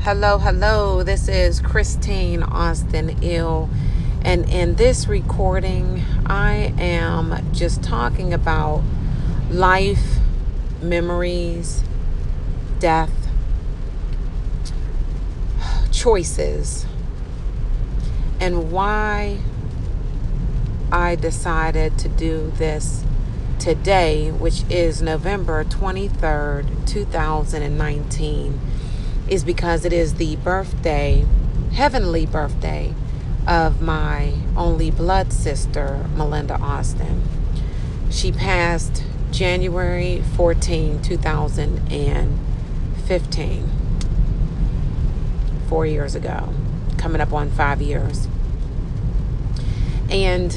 Hello, hello. This is Christine Austin Ill. And in this recording, I am just talking about life, memories, death, choices, and why I decided to do this today, which is November 23rd, 2019. Is because it is the birthday, heavenly birthday, of my only blood sister, Melinda Austin. She passed January 14, 2015, 4 years ago, coming up on 5 years. And,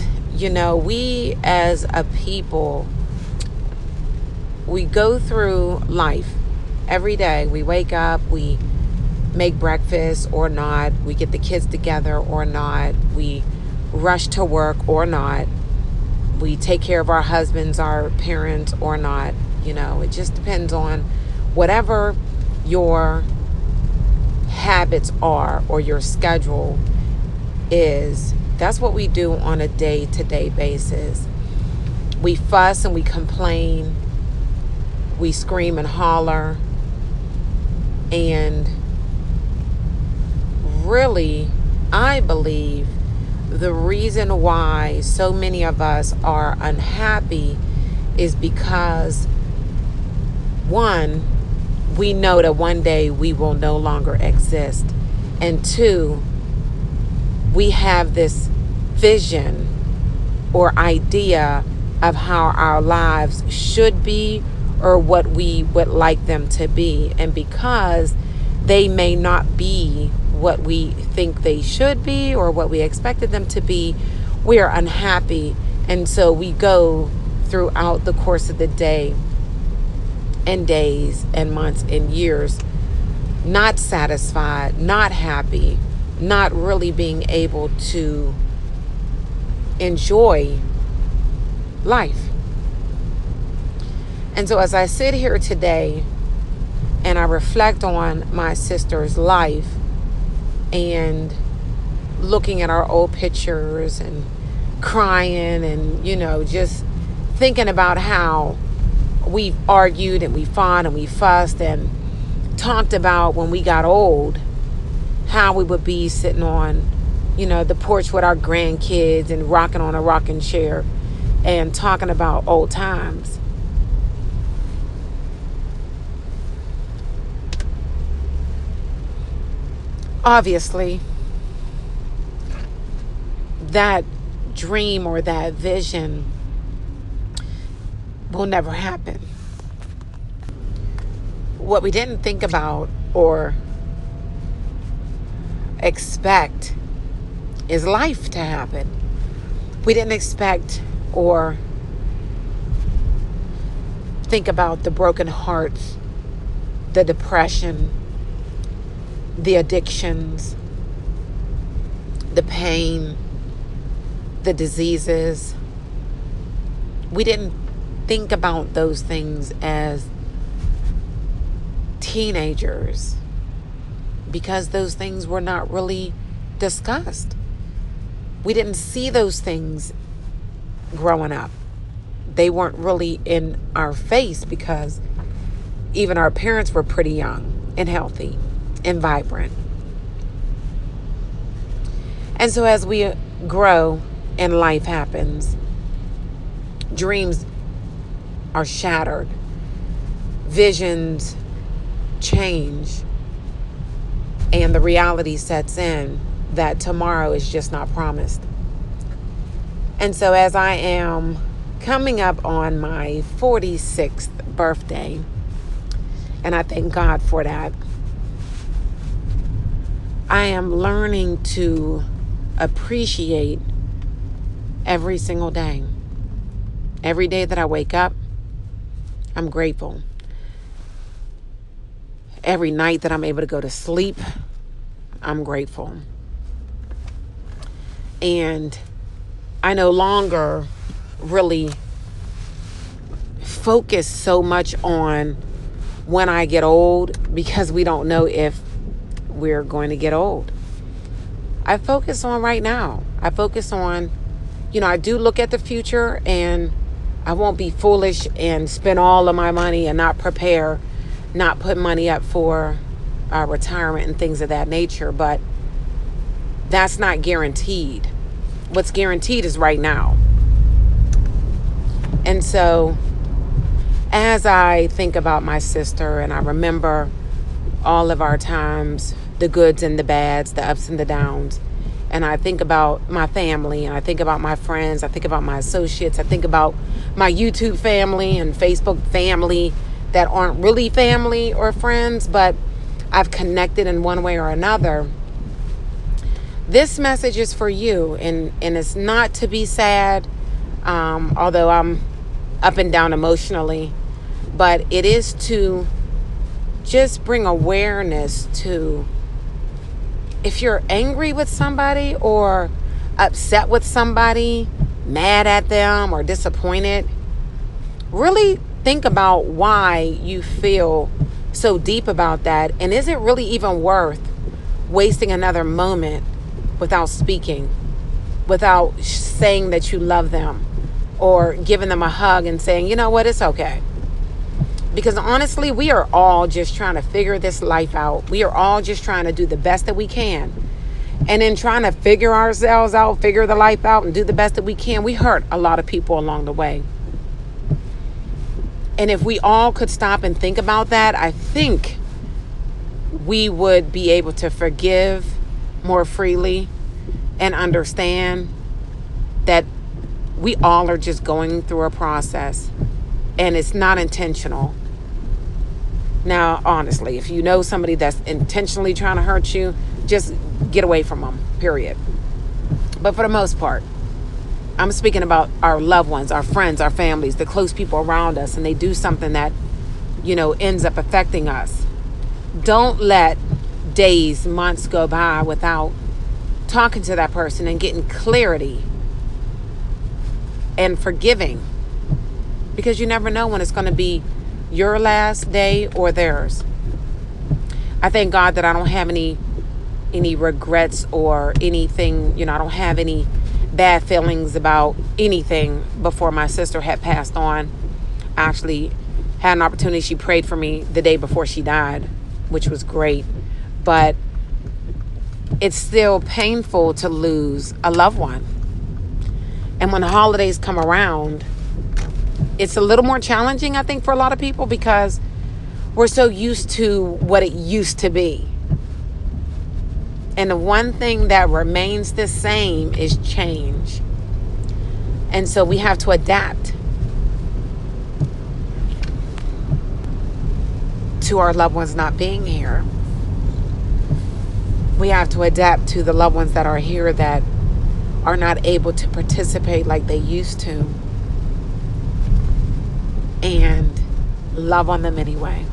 we as a people, we go through life. Every day we wake up, we make breakfast or not, we get the kids together or not, we rush to work or not, we take care of our husbands, our parents or not. It just depends on whatever your habits are or your schedule is. That's what we do on a day-to-day basis. We fuss and we complain, we scream and holler. And really, I believe the reason why so many of us are unhappy is because, one, we know that one day we will no longer exist. And two, we have this vision or idea of how our lives should be or what we would like them to be. And because they may not be what we think they should be or what we expected them to be, we are unhappy. And so we go throughout the course of the day and days and months and years not satisfied, not happy, not really being able to enjoy life. And so as I sit here today and I reflect on my sister's life and looking at our old pictures and crying and, just thinking about how we've argued and we fought and we fussed and talked about when we got old, how we would be sitting on, the porch with our grandkids and rocking on a rocking chair and talking about old times. Obviously, that dream or that vision will never happen. What we didn't think about or expect is life to happen. We didn't expect or think about the broken hearts, the depression, the addictions, the pain, the diseases. We didn't think about those things as teenagers because those things were not really discussed. We didn't see those things growing up. They weren't really in our face because even our parents were pretty young and healthy and vibrant. And so as we grow and life happens, dreams are shattered, visions change, and the reality sets in that tomorrow is just not promised. And so as I am coming up on my 46th birthday, and I thank God for that, I am learning to appreciate every single day. Every day that I wake up, I'm grateful. Every night that I'm able to go to sleep, I'm grateful. And I no longer really focus so much on when I get old, because we don't know if we're going to get old. I focus on right now. I focus on, I do look at the future, and I won't be foolish and spend all of my money and not prepare, not put money up for retirement and things of that nature. But that's not guaranteed. What's guaranteed is right now. And so as I think about my sister, and I remember all of our times, the goods and the bads, the ups and the downs, and I think about my family, and I think about my friends, I think about my associates, I think about my YouTube family and Facebook family that aren't really family or friends, but I've connected in one way or another. This message is for you, and it's not to be sad, although I'm up and down emotionally, but it is to just bring awareness to, if you're angry with somebody or upset with somebody, mad at them or disappointed, really think about why you feel so deep about that. And is it really even worth wasting another moment without speaking, without saying that you love them, or giving them a hug and saying, you know what, it's okay? Because honestly, we are all just trying to figure this life out. We are all just trying to do the best that we can. And in trying to figure ourselves out, figure the life out, and do the best that we can, we hurt a lot of people along the way. And if we all could stop and think about that, I think we would be able to forgive more freely and understand that we all are just going through a process, and it's not intentional. Now, honestly, if you know somebody that's intentionally trying to hurt you, just get away from them, period. But for the most part, I'm speaking about our loved ones, our friends, our families, the close people around us, and they do something that, ends up affecting us. Don't let days, months go by without talking to that person and getting clarity and forgiving, because you never know when it's going to be your last day or theirs. I thank God that I don't have any regrets or anything. I don't have any bad feelings about anything before my sister had passed on. I actually had an opportunity. She prayed for me the day before she died, which was great. But it's still painful to lose a loved one. And when the holidays come around, it's a little more challenging, I think, for a lot of people, because we're so used to what it used to be. And the one thing that remains the same is change. And so we have to adapt to our loved ones not being here. We have to adapt to the loved ones that are here that are not able to participate like they used to, and love on them anyway.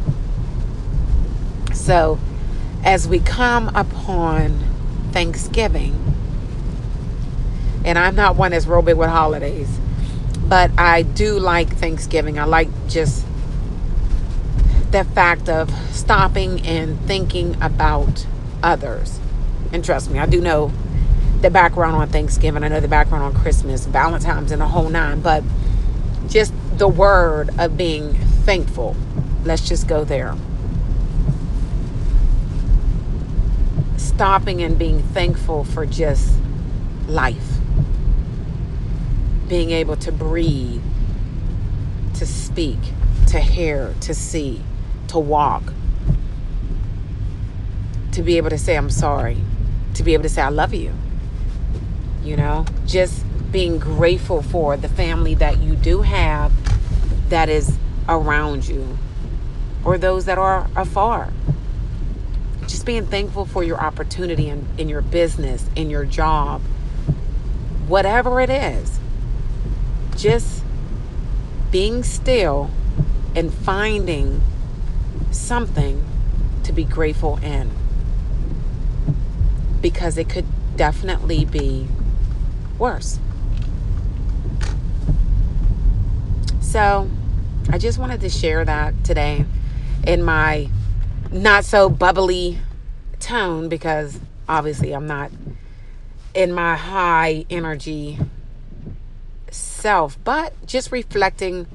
So as we come upon Thanksgiving, and I'm not one that's real big with holidays, but I do like Thanksgiving. I like just the fact of stopping and thinking about others. And trust me, I do know the background on Thanksgiving. I know the background on Christmas, Valentine's, and the whole nine. But just the word of being thankful. Let's just go there. Stopping and being thankful for just life. Being able to breathe, to speak, to hear, to see, to walk. To be able to say, I'm sorry. To be able to say, I love you. Just being grateful for the family that you do have that is around you, or those that are afar. Just being thankful for your opportunity in your business, in your job, whatever it is. Just being still and finding something to be grateful in, because it could definitely be worse. So I just wanted to share that today in my not so bubbly tone because obviously I'm not in my high energy self, but just reflecting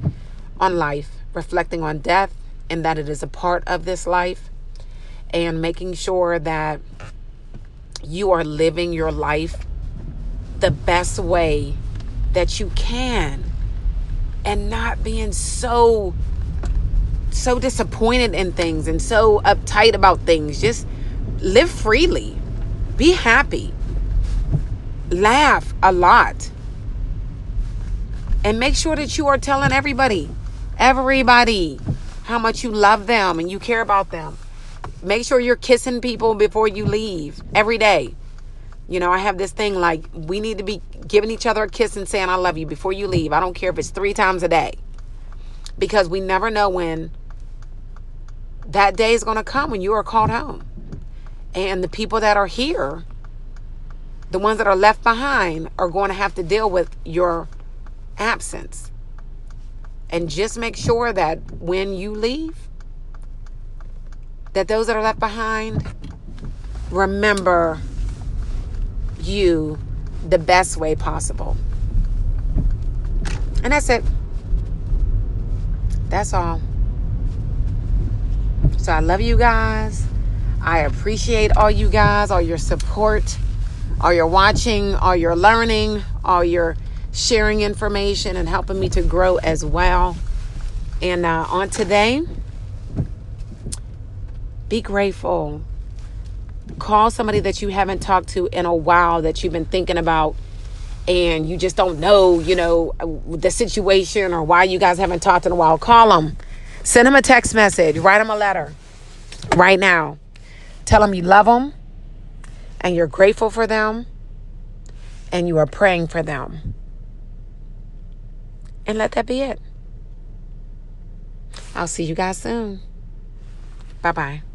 on life, reflecting on death, and that it is a part of this life, and making sure that you are living your life the best way that you can, and not being so disappointed in things and so uptight about things. Just live freely, be happy, laugh a lot, and make sure that you are telling everybody how much you love them and you care about them. Make sure you're kissing people before you leave every day. You know, I have this thing like we need to be giving each other a kiss and saying I love you before you leave. I don't care if it's 3 times a day, because we never know when that day is going to come when you are called home. And the people that are here, the ones that are left behind, are going to have to deal with your absence. And just make sure that when you leave, that those that are left behind remember you the best way possible. And that's it. That's all. So I love you guys. I appreciate all you guys, all your support, all your watching, all your learning, all your sharing information and helping me to grow as well. And on today, be grateful. Call somebody that you haven't talked to in a while that you've been thinking about, and you just don't know, the situation or why you guys haven't talked in a while. Call them. Send them a text message. Write them a letter right now. Tell them you love them and you're grateful for them and you are praying for them. And let that be it. I'll see you guys soon. Bye-bye.